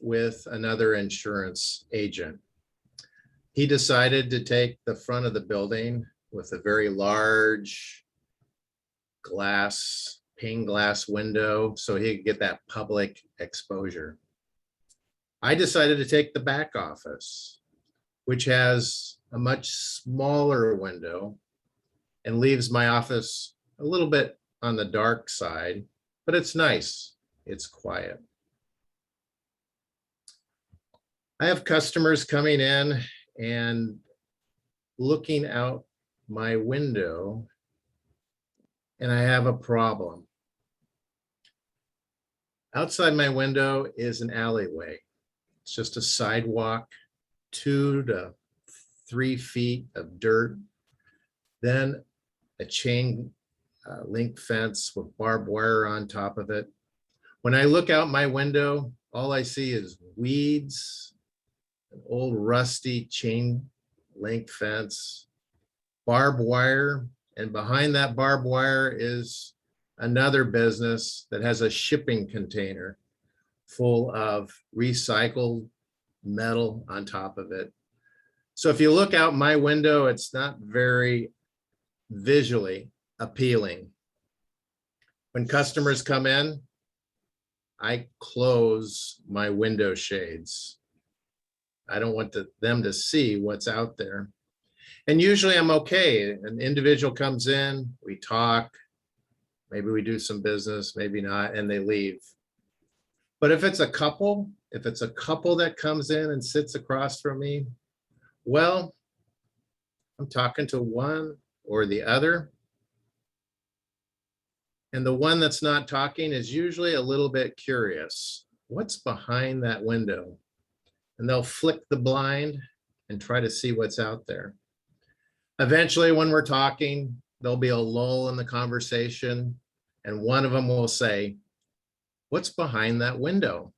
with another insurance agent. He decided to take the front of the building with a very large glass, pane glass window so he could get that public exposure. I decided to take the back office, which has a much smaller window and leaves my office a little bit on the dark side, but it's nice, it's quiet. I have customers coming in and looking out my window, and I have a problem. Outside my window is an alleyway. It's just a sidewalk, 2 to 3 feet of dirt, then a chain link fence with barbed wire on top of it. When I look out my window, all I see is weeds, an old rusty chain link fence, barbed wire, and behind that barbed wire is another business that has a shipping container full of recycled metal on top of it. So if you look out my window, it's not very visually appealing. When customers come in, I close my window shades. I don't want them to see what's out there. And usually I'm okay. An individual comes in, we talk, maybe we do some business, maybe not, and they leave. But if it's a couple that comes in and sits across from me, well, I'm talking to one or the other. And the one that's not talking is usually a little bit curious. What's behind that window? And they'll flick the blind and try to see what's out there. Eventually, when we're talking, there'll be a lull in the conversation, and one of them will say, "What's behind that window?"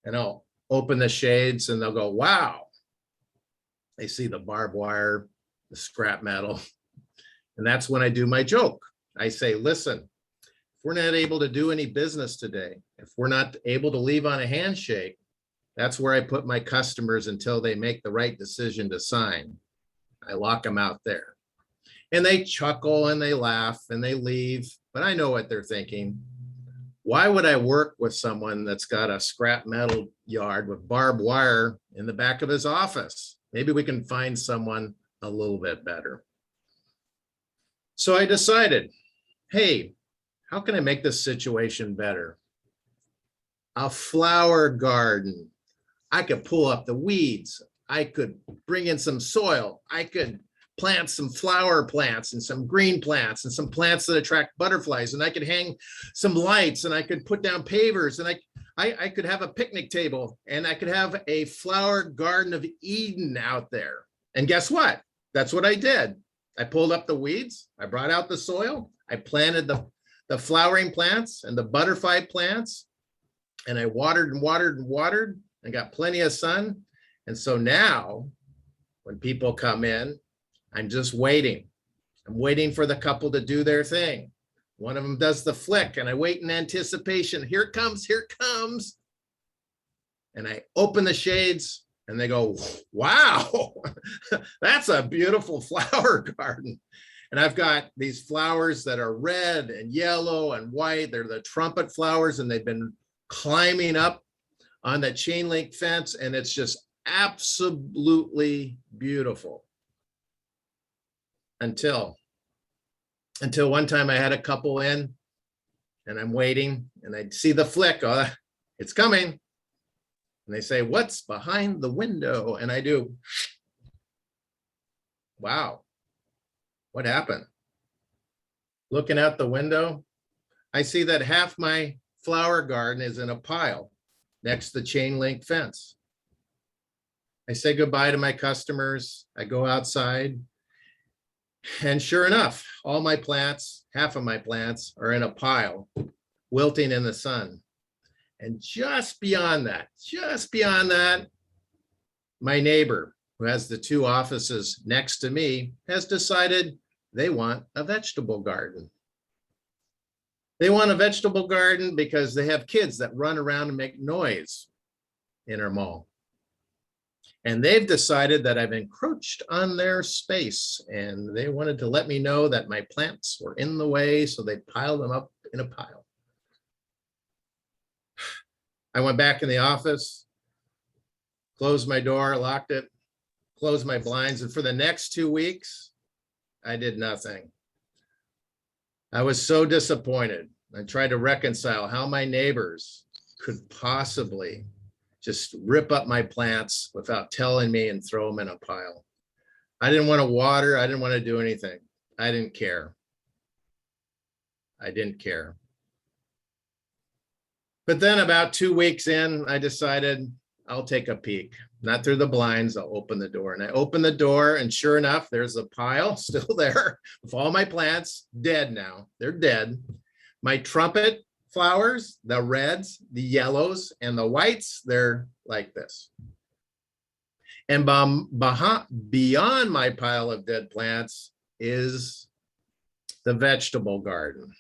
And I'll open the shades and they'll go, "Wow." They see the barbed wire, the scrap metal. And that's when I do my joke. I say, "Listen, if we're not able to do any business today, if we're not able to leave on a handshake, that's where I put my customers until they make the right decision to sign. I lock them out there." And they chuckle and they laugh and they leave, but I know what they're thinking. Why would I work with someone that's got a scrap metal yard with barbed wire in the back of his office? Maybe we can find someone a little bit better. So I decided, hey, how can I make this situation better? A flower garden. I could pull up the weeds. I could bring in some soil. I could plant some flower plants and some green plants and some plants that attract butterflies. And I could hang some lights and I could put down pavers and I could have a picnic table and I could have a flower garden of Eden out there. And guess what? That's what I did. I pulled up the weeds. I brought out the soil. I planted the flowering plants and the butterfly plants. And I watered and watered and watered and got plenty of sun. And so now when people come in, I'm just waiting. I'm waiting for the couple to do their thing. One of them does the flick and I wait in anticipation. Here it comes, here it comes. And I open the shades and they go, "Wow, that's a beautiful flower garden." And I've got these flowers that are red and yellow and white. They're the trumpet flowers and they've been climbing up on the chain link fence and it's just absolutely beautiful. Until one time I had a couple in and I'm waiting and I see the flick, oh, it's coming. And they say, "What's behind the window?" And I do, wow, what happened? Looking out the window, I see that half my flower garden is in a pile next to the chain link fence. I say goodbye to my customers. I go outside. And sure enough, all my plants, half of my plants are in a pile, wilting in the sun. And just beyond that, my neighbor, who has the 2 offices next to me, has decided they want a vegetable garden. They want a vegetable garden because they have kids that run around and make noise. Inner Mall. And they've decided that I've encroached on their space, and they wanted to let me know that my plants were in the way, so they piled them up in a pile. I went back in the office, closed my door, locked it, closed my blinds, and for the next 2 weeks, I did nothing. I was so disappointed. I tried to reconcile how my neighbors could possibly just rip up my plants without telling me and throw them in a pile. I didn't want to water. I didn't want to do anything. I didn't care. I didn't care. But then about 2 weeks in, I decided I'll take a peek. Not through the blinds, I'll open the door. And I opened the door, and sure enough, there's a pile still there with all my plants dead now. They're dead. My trumpet flowers, the reds, the yellows, and the whites, they're like this. And beyond my pile of dead plants is the vegetable garden.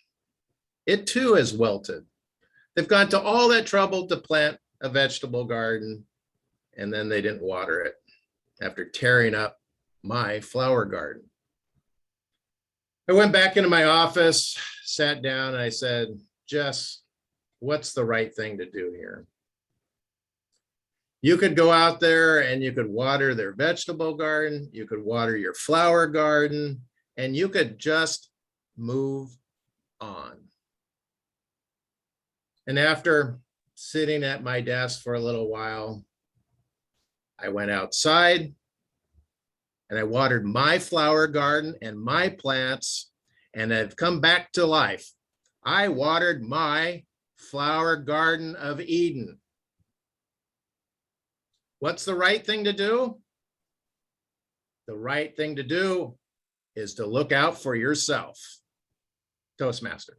It too has wilted. They've gone to all that trouble to plant a vegetable garden, and then they didn't water it after tearing up my flower garden. I went back into my office, sat down, and I said, Jess, what's the right thing to do here? You could go out there and you could water their vegetable garden, you could water your flower garden, and you could just move on. And after sitting at my desk for a little while, I went outside and I watered my flower garden and my plants, and I've come back to life. I watered my flower garden of Eden. What's the right thing to do? The right thing to do is to look out for yourself. Toastmaster.